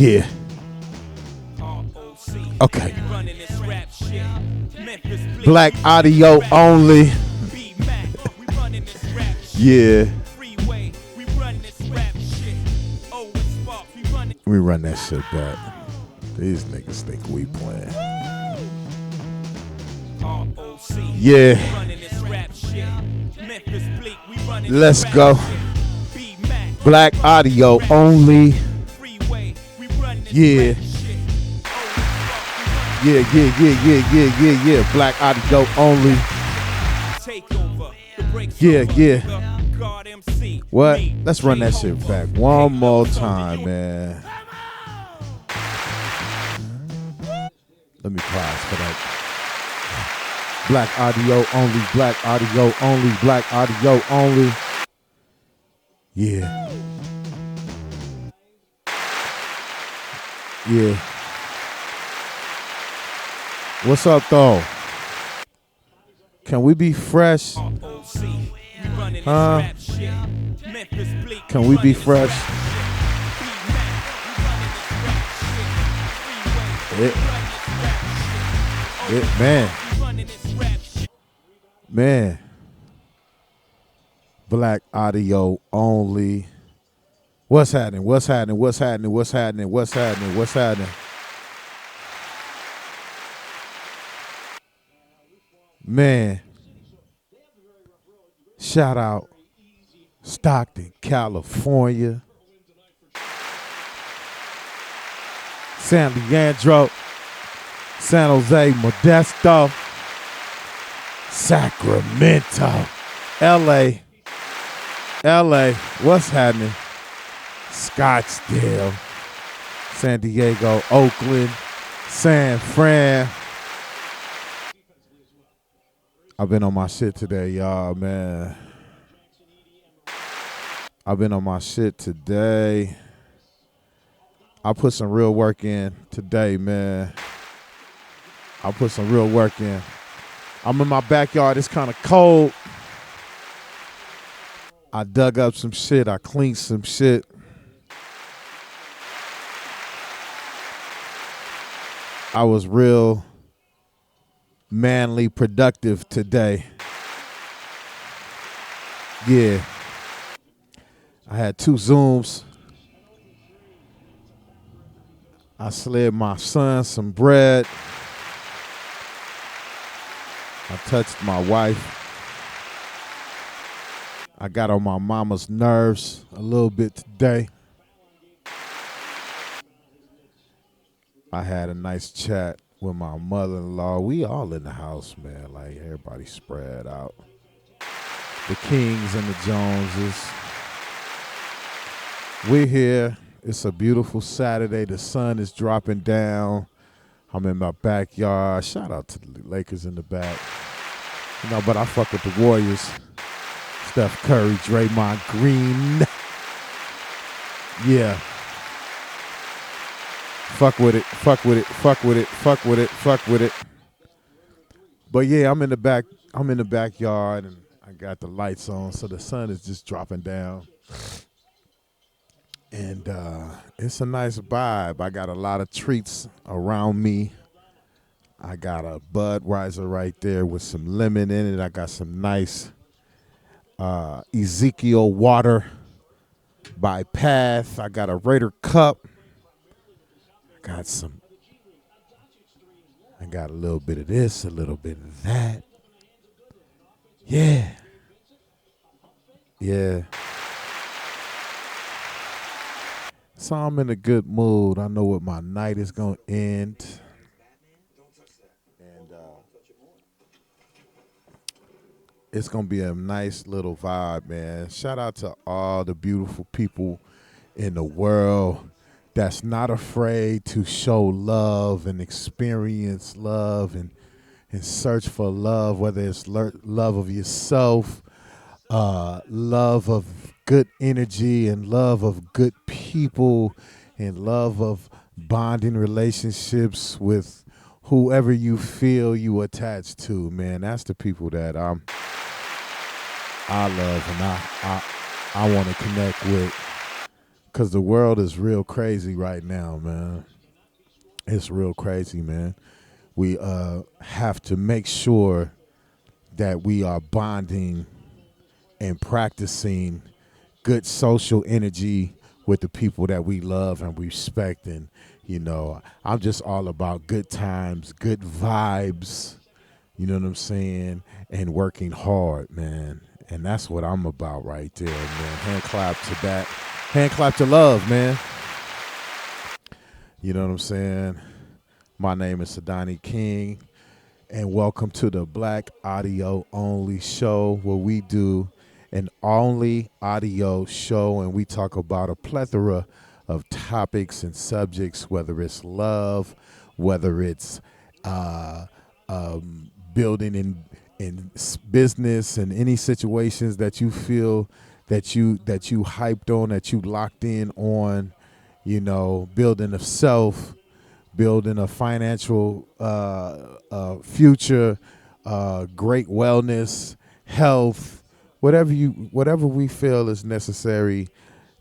Yeah. Okay. Black audio only. Yeah. We run that shit back. These niggas think we playing. Yeah. Let's go. Black audio only. Yeah. Yeah. Black audio only. Yeah. What? Let's run that shit back one more time, man. Let me pause for that. Black audio only, black audio only, black audio only. Yeah. Yeah. What's up, though? Can we be fresh? Huh? Can we be fresh? Man. Black audio only. What's happening? Man. Shout out Stockton, California. San Leandro, San Jose, Modesto, Sacramento, LA, what's happening? Scottsdale, San Diego, Oakland, San Fran. I've been on my shit today, y'all, man. I've been on my shit today. I put some real work in today, man. I put some real work in. I'm in my backyard. It's kind of cold. I dug up some shit. I cleaned some shit. I was real manly productive today. Yeah. I had 2 Zooms. I slid my son some bread. I touched my wife. I got on my mama's nerves a little bit today. I had a nice chat with my mother-in-law. We all in the house, man. Like, everybody spread out. The Kings and the Joneses. We're here. It's a beautiful Saturday. The sun is dropping down. I'm in my backyard. Shout out to the Lakers in the back. You know, but I fuck with the Warriors. Steph Curry, Draymond Green. Yeah. Fuck with it. But yeah, I'm in the backyard and I got the lights on, so the sun is just dropping down. And it's a nice vibe. I got a lot of treats around me. I got a Budweiser right there with some lemon in it. I got some nice Ezekiel water by Path. I got a Raider cup. I got a little bit of this, a little bit of that. Yeah. So I'm in a good mood. I know what my night is going to end. And it's going to be a nice little vibe, man. Shout out to all the beautiful people in the world that's not afraid to show love and experience love and search for love, whether it's love of yourself, love of good energy and love of good people and love of bonding relationships with whoever you feel you attached to, man. That's the people that I love and I want to connect with. Cause the world is real crazy right now, man. It's real crazy, man. We have to make sure that we are bonding and practicing good social energy with the people that we love and respect. And, I'm just all about good times, good vibes, you know what I'm saying? And working hard, man. And that's what I'm about right there, man. Hand clap to that. Hand clap to love, man. You know what I'm saying? My name is Sadani King, and welcome to the Black Audio Only Show, where we do an only audio show and we talk about a plethora of topics and subjects, whether it's love, whether it's uh, building in business and any situations that you feel that you hyped on, that you locked in on, building of self, building a financial future, great wellness, health, whatever we feel is necessary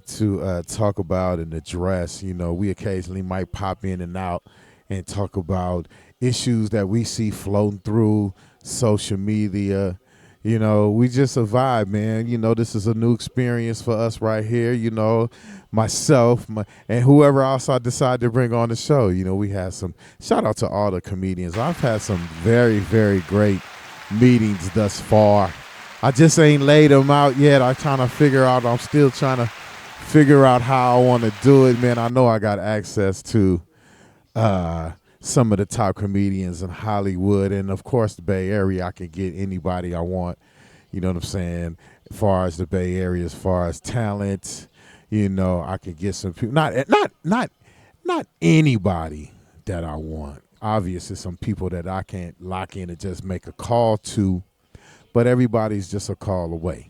to talk about and address. We occasionally might pop in and out and talk about issues that we see floating through social media. We just a vibe, man. This is a new experience for us right here. Myself, and whoever else I decide to bring on the show. We had some shout out to all the comedians. I've had some very, very great meetings thus far. I just ain't laid them out yet. I'm still trying to figure out how I want to do it, man. I know I got access to some of the top comedians in Hollywood, and of course the Bay Area. I can get anybody I want. You know what I'm saying? As far as the Bay Area, as far as talent, I can get some people. Not anybody that I want. Obviously, some people that I can't lock in and just make a call to, but everybody's just a call away.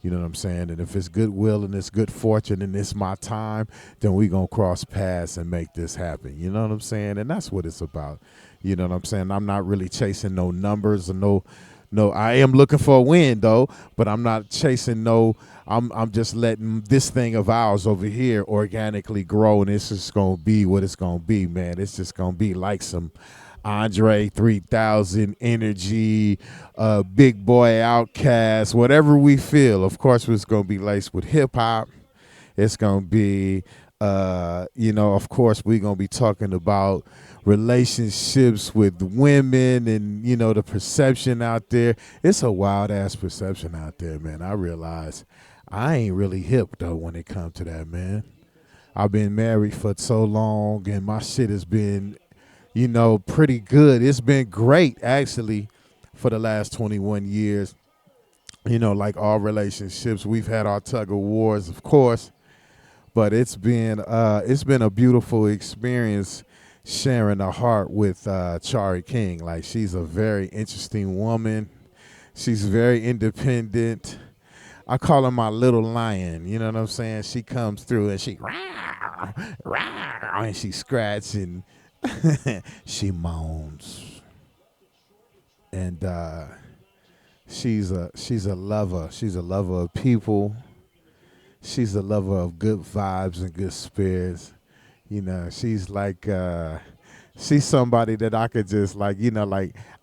You know what I'm saying? And if it's goodwill and it's good fortune and it's my time, then we going to cross paths and make this happen. You know what I'm saying? And that's what it's about. You know what I'm saying? I'm not really chasing no numbers or no, I am looking for a win though, but I'm not chasing I'm just letting this thing of ours over here organically grow, and it's just going to be what it's going to be, man. It's just going to be like some Andre 3000 energy, Big Boy Outcast, whatever we feel. Of course, it's going to be laced with hip hop. It's going to be, of course, we're going to be talking about relationships with women and, the perception out there. It's a wild ass perception out there, man. I realize I ain't really hip, though, when it comes to that, man. I've been married for so long, and my shit has been pretty good. It's been great, actually, for the last 21 years. Like all relationships, we've had our tug of wars, of course, but it's been a beautiful experience sharing a heart with Chari King. Like, she's a very interesting woman. She's very independent. I call her my little lion. You know what I'm saying? She comes through and she rah, rah, and she scratches and she moans, and she's a lover. She's a lover of people. She's a lover of good vibes and good spirits. She's like she's somebody that I could just like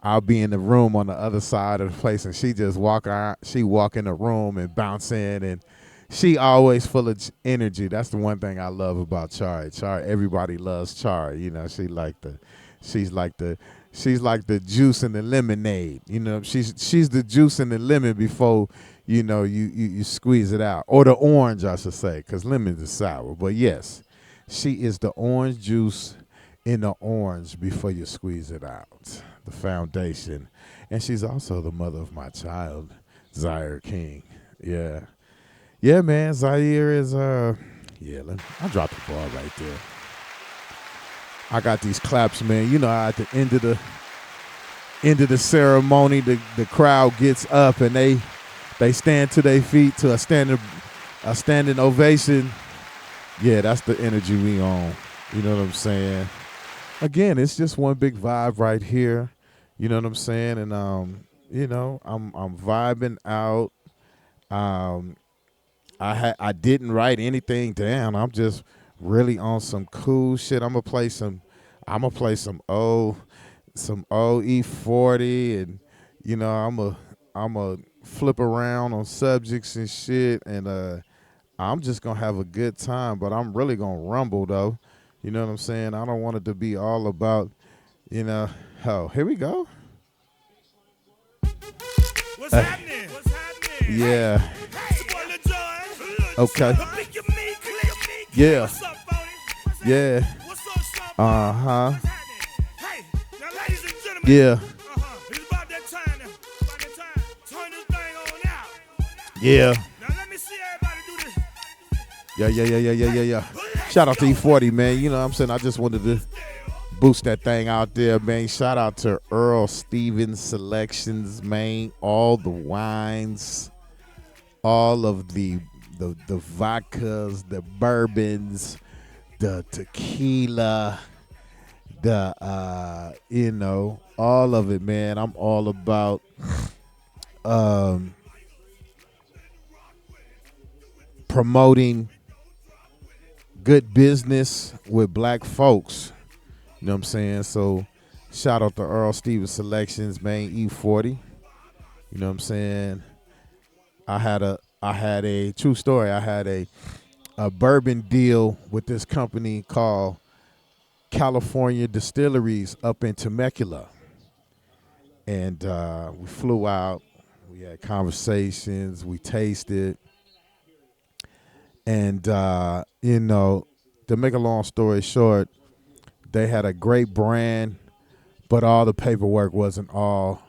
I'll be in the room on the other side of the place, and she just walk out. She walk in the room and bounce in, and she always full of energy. That's the one thing I love about Chari. Everybody loves Chari. She's like the juice in the lemonade. She's the juice in the lemon before you squeeze it out, or the orange, I should say, because lemon is sour. But yes, she is the orange juice in the orange before you squeeze it out. The foundation, and she's also the mother of my child, Zaire King. Yeah. Yeah, man, Zaire is I dropped the ball right there. I got these claps, man. At the end of the ceremony, the crowd gets up and they stand to their feet to a standing ovation. Yeah, that's the energy we on. You know what I'm saying? Again, it's just one big vibe right here. You know what I'm saying? And I'm vibing out. I didn't write anything down. I'm just really on some cool shit. I'm gonna play some old E40, and I'm a flip around on subjects and shit, and I'm just gonna have a good time. But I'm really gonna rumble though. You know what I'm saying? I don't want it to be all about, you know. Oh, here we go. What's happening? What's happening? Yeah. Hey, it's your boy Lil Jon. Okay. Pick your meat, click. Yeah. What's up, Bodie? What's Yeah. happening? What's up, son? Uh-huh. What's happening? Hey, now, ladies and gentlemen. Yeah. It's about that time now. About that time. Turn this thing on out. Yeah. Now, let me see everybody do this. Yeah. Shout out to E40, man. You know what I'm saying? I just wanted to boost that thing out there, man. Shout out to Earl Stevens Selections, man. All the wines, all of the vodkas, the bourbons, the tequila, the all of it, man. I'm all about promoting good business with black folks. You know what I'm saying? So shout out to Earl Stevens Selections, man, E40. You know what I'm saying? I had a true story. I had a bourbon deal with this company called California Distilleries up in Temecula. And we flew out. We had conversations. We tasted. And, to make a long story short, they had a great brand, but all the paperwork wasn't all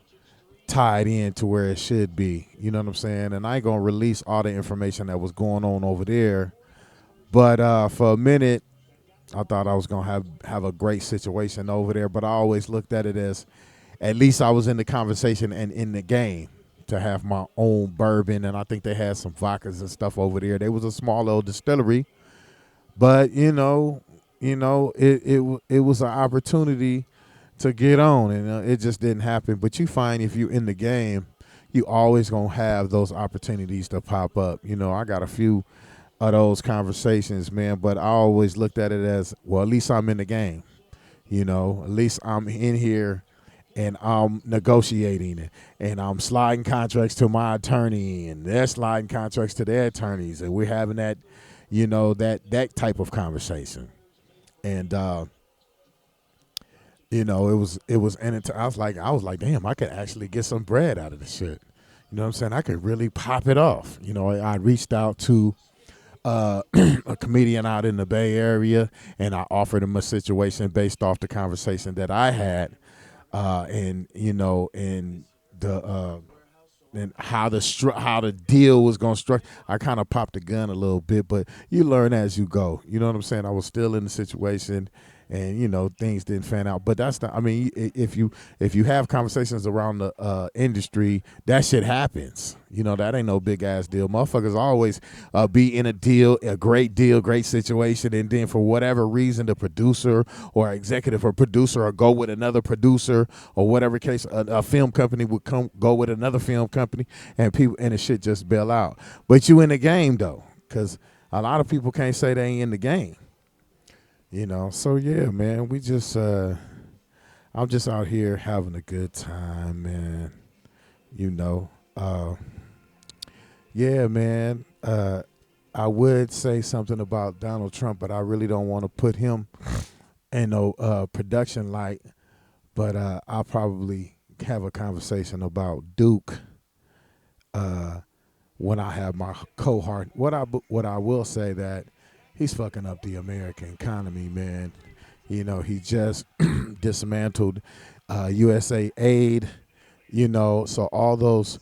tied in to where it should be. You know what I'm saying? And I ain't going to release all the information that was going on over there. But for a minute, I thought I was going to have a great situation over there. But I always looked at it as at least I was in the conversation and in the game to have my own bourbon. And I think they had some vodkas and stuff over there. They was a small little distillery. But, it was an opportunity to get on, and it just didn't happen. But you find if you're in the game, you always going to have those opportunities to pop up. I got a few of those conversations, man, but I always looked at it as, well, at least I'm in the game. At least I'm in here and I'm negotiating it, and I'm sliding contracts to my attorney, and they're sliding contracts to their attorneys, and we're having that, that type of conversation. And and I was like, damn, I could actually get some bread out of this shit. You know what I'm saying? I could really pop it off. I reached out to a comedian out in the Bay Area, and I offered him a situation based off the conversation that I had, and the and how the deal was going to structure. I kind of popped the gun a little bit, but you learn as you go. You know what I'm saying? I was still in the situation, and things didn't fan out. But that's the. I mean, if you have conversations around the industry, that shit happens. That ain't no big ass deal. Motherfuckers always be in a great deal, great situation, and then for whatever reason, the producer or executive or producer or go with another producer or whatever case, a film company would go with another film company, and the shit just bail out. But you in the game though, because a lot of people can't say they ain't in the game. So yeah, man, I'm just out here having a good time, man. Yeah, man. I would say something about Donald Trump, but I really don't want to put him in no production light. But I'll probably have a conversation about Duke when I have my cohort. What I will say that he's fucking up the American economy, man. He just dismantled USA Aid. So all those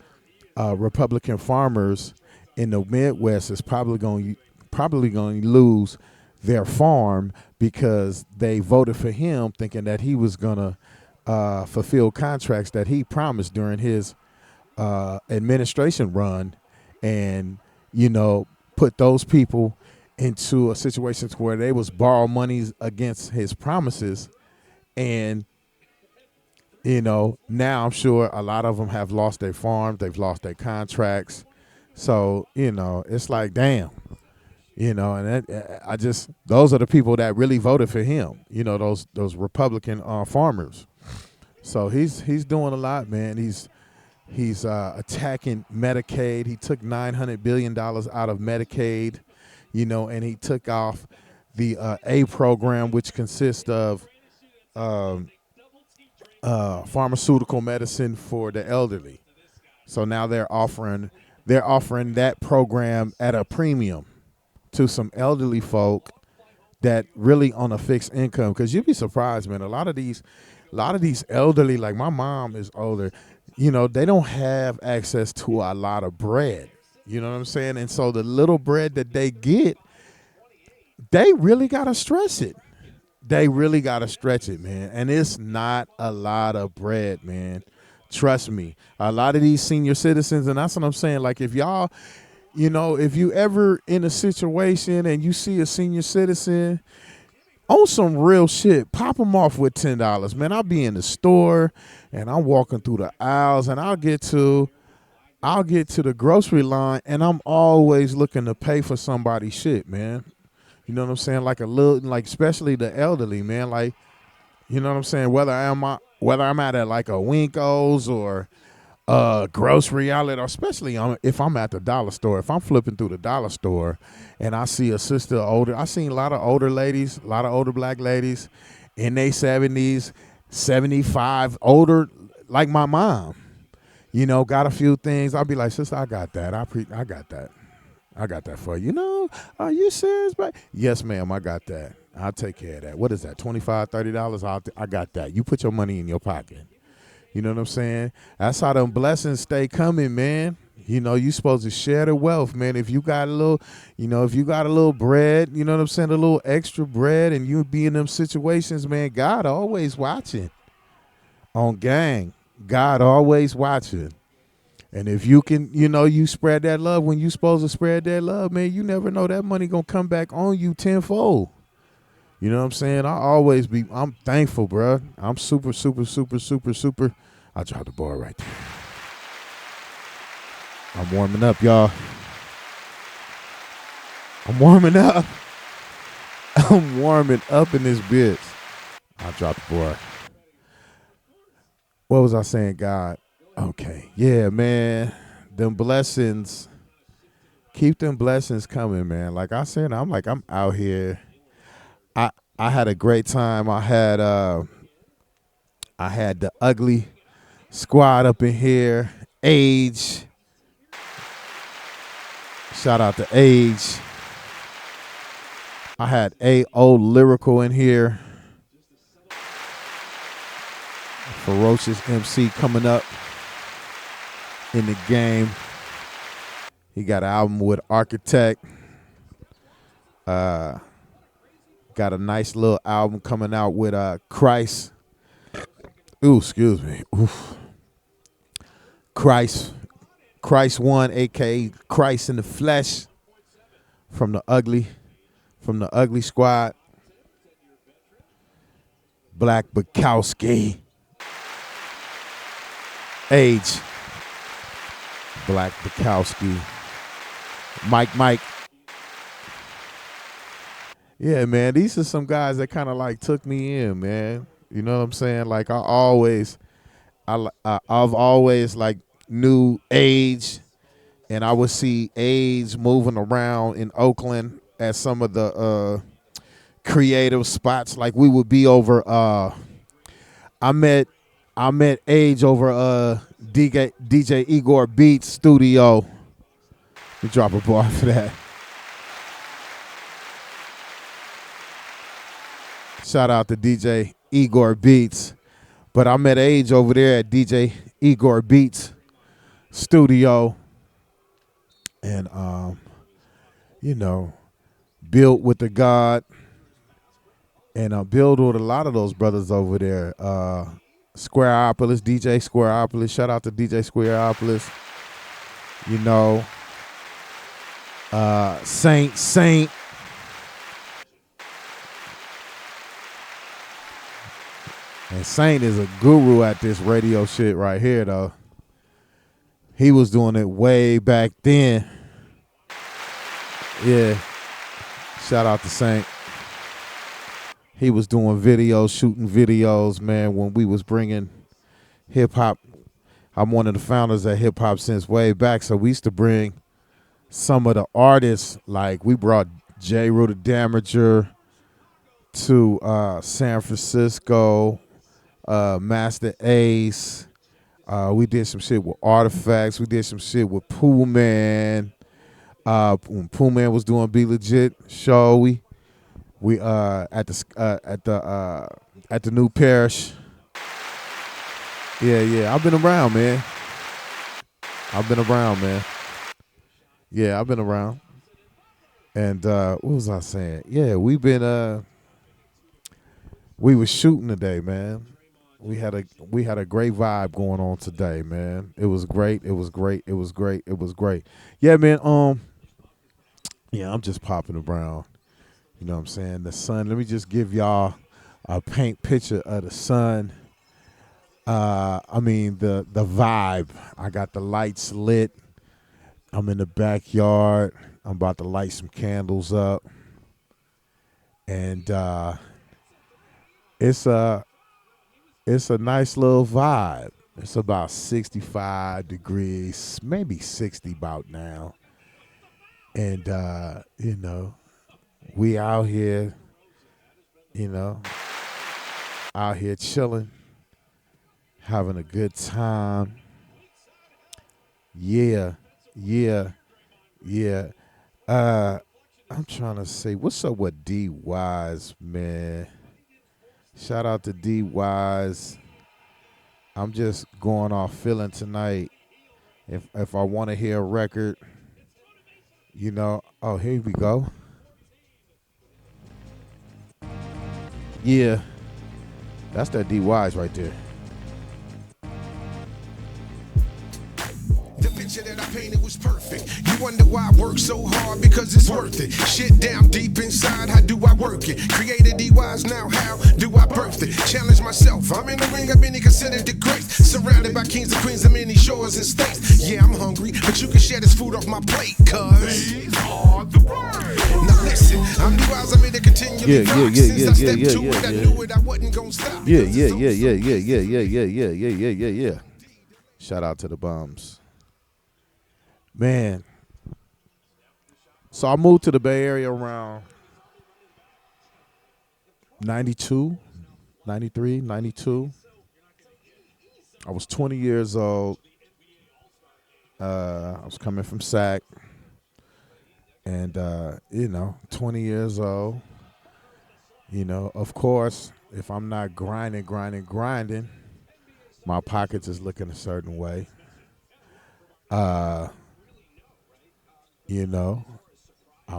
Republican farmers in the Midwest is probably going to lose their farm because they voted for him thinking that he was going to fulfill contracts that he promised during his administration run, and put those people into a situation where they was borrow monies against his promises. And now I'm sure a lot of them have lost their farms, they've lost their contracts. So, it's like, damn, and I just, those are the people that really voted for him, those Republican farmers. So he's doing a lot, man. He's attacking Medicaid. He took $900 billion out of Medicaid, and he took off the A program, which consists of um, pharmaceutical medicine for the elderly. So now they're offering that program at a premium to some elderly folk that really on a fixed income. Because you'd be surprised, man. A lot of these elderly, like my mom is older, they don't have access to a lot of bread. You know what I'm saying? And so the little bread that they get, they really gotta stress it. They really gotta stretch it, man. And it's not a lot of bread, man. Trust me. A lot of these senior citizens, and that's what I'm saying. Like if y'all, if you ever in a situation and you see a senior citizen on some real shit, pop them off with $10. Man, I'll be in the store and I'm walking through the aisles and I'll get to the grocery line and I'm always looking to pay for somebody's shit, man. You know what I'm saying? Like a little, like especially the elderly, man. Like, you know what I'm saying? Whether I'm at like a Winko's or grocery outlet, or especially if I'm at the dollar store. If I'm flipping through the dollar store and I see a sister older, I seen a lot of older ladies, a lot of older black ladies in their 70s, 75, older, like my mom. Got a few things. I'll be like, sister, I got that. I got that. I got that for you. Are you serious, bro? Yes, ma'am, I got that. I'll take care of that. What is that, $25, $30? I got that. You put your money in your pocket. You know what I'm saying? That's how them blessings stay coming, man. You supposed to share the wealth, man. If you got a little, if you got a little bread, you know what I'm saying, a little extra bread, and you be in them situations, man, God always watching. On gang, God always watching. And if you can, you spread that love when you supposed to spread that love, man, you never know that money gonna come back on you tenfold. You know what I'm saying? I'm thankful, bro. I'm super, super, super, super, super. I dropped the ball right there. I'm warming up, y'all. I'm warming up. I'm warming up in this bitch. I dropped the ball. What was I saying, God? Okay. Yeah, man. Them blessings. Keep them blessings coming, man. Like I said, I'm out here. I had a great time. I had the ugly squad up in here. Age. Shout out to Age. I had A.O. Lyrical in here. Ferocious MC coming up in the game. He got an album with Architect. Got a nice little album coming out with Christ. Ooh, excuse me. Oof. Christ One, aka Christ in the Flesh, from the Ugly Squad. Black Bukowski. Age. Black Bukowski. Mike. Yeah, man, these are some guys that kind of like took me in, man. You know what I'm saying? Like I've always like knew Age, and I would see Age moving around in Oakland at some of the creative spots. Like we would be over. I met Age over DJ Igor Beats studio. We drop a bar for that. Shout out to DJ Igor Beats. But I met Age over there at DJ Igor Beats studio. And, built with the God. And build with a lot of those brothers over there. Squareopolis, DJ Squareopolis. Shout out to DJ Squareopolis. Saint. And Saint is a guru at this radio shit right here, though. He was doing it way back then. Yeah. Shout out to Saint. He was doing videos, shooting videos, man, when we was bringing hip hop. I'm one of the founders of hip hop since way back. So we used to bring some of the artists, like we brought J. Rue the Damager to San Francisco, Master Ace. We did some shit with Artifacts. We did some shit with Pooh Man. When Pooh Man was doing Be Legit show, we at the New Parish. Yeah. I've been around, man. Yeah, I've been around. And what was I saying? Yeah, we was shooting today, man. We had a great vibe going on today, man. It was great. It was great. Yeah, man. Yeah, I'm just popping around. You know what I'm saying? The sun. Let me just give y'all a paint picture of the sun. I mean the vibe. I got the lights lit. I'm in the backyard. I'm about to light some candles up. And it's a nice little vibe. It's about 65 degrees, maybe 60 about now. And you know, we out here, out here chilling, having a good time. Yeah. I'm trying to say, what's up with D Wise, man? Shout out to D Wise. I'm just going off feeling tonight. If I want to hear a record, oh, here we go. Yeah, that's that D Wise right there. The picture that I painted was perfect. You wonder why I work so hard, because it's worth it. Shit down deep inside, how do I work it? Created D-Wise, now how do I birth it? Challenge myself, I'm in the ring, I'm many considered the greats. Surrounded by kings and queens of many shores and states. Yeah, I'm hungry, but you can share this food off my plate, cuz these are the words. Now listen, I'm D-Wise, I'm in the continually rock. Since I stepped to it, I knew it, I wasn't gonna stop. Yeah. Shout out to the bums. Man, so I moved to the Bay Area around 92, 93, 92. I was 20 years old. I was coming from SAC. And, 20 years old. Of course, if I'm not grinding, my pockets is looking a certain way. I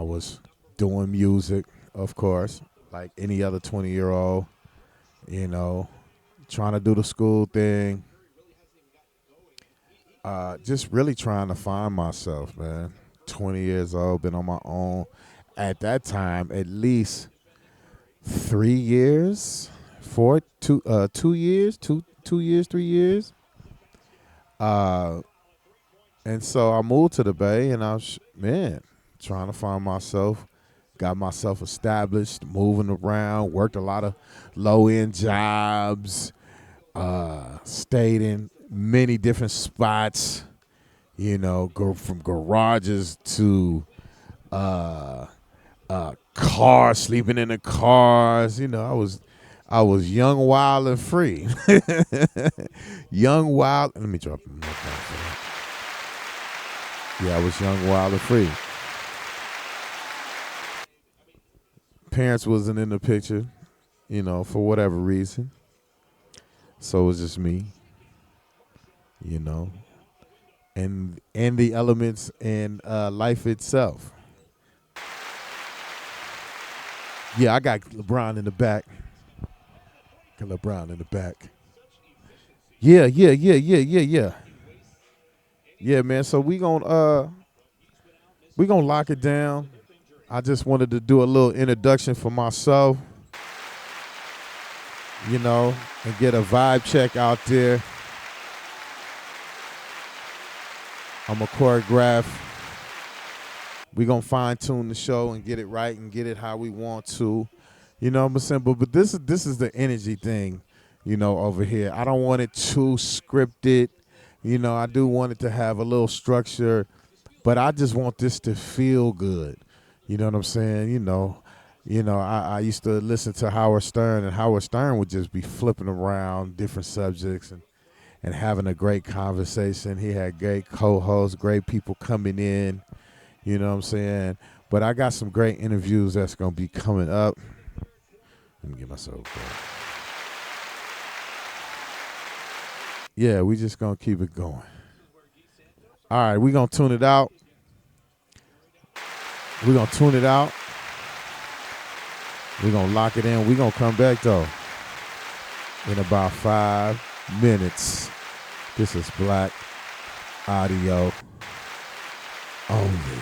was doing music, of course, like any other 20-year-old, trying to do the school thing. Just really trying to find myself, man. 20 years old, been on my own. At that time, at least 3 years, 2 years, 3 years. And so I moved to the Bay, and I was, trying to find myself. Got myself established, moving around, worked a lot of low-end jobs, stayed in many different spots, go from garages to cars, sleeping in the cars. I was young, wild, and free. Young, wild. Let me drop them. Yeah, I was young, wild, and free. Parents wasn't in the picture, for whatever reason. So it was just me, and the elements in life itself. Yeah, I got LeBron in the back. Yeah. Yeah, man. So we gonna lock it down. I just wanted to do a little introduction for myself, and get a vibe check out there. I'm going to choreograph. We're going to fine tune the show and get it right and get it how we want to. You know what I'm saying? But this is the energy thing, you know, over here. I don't want it too scripted. You know, I do want it to have a little structure, but I just want this to feel good. You know what I'm saying? You know, I used to listen to Howard Stern, and Howard Stern would just be flipping around different subjects and having a great conversation. He had great co-hosts, great people coming in. You know what I'm saying? But I got some great interviews that's going to be coming up. Let me get myself back. Yeah, we just going to keep it going. All right, we're going to tune it out. We're going to tune it out. We're going to lock it in. We're going to come back, though, in about 5 minutes. This is Black Audio Only.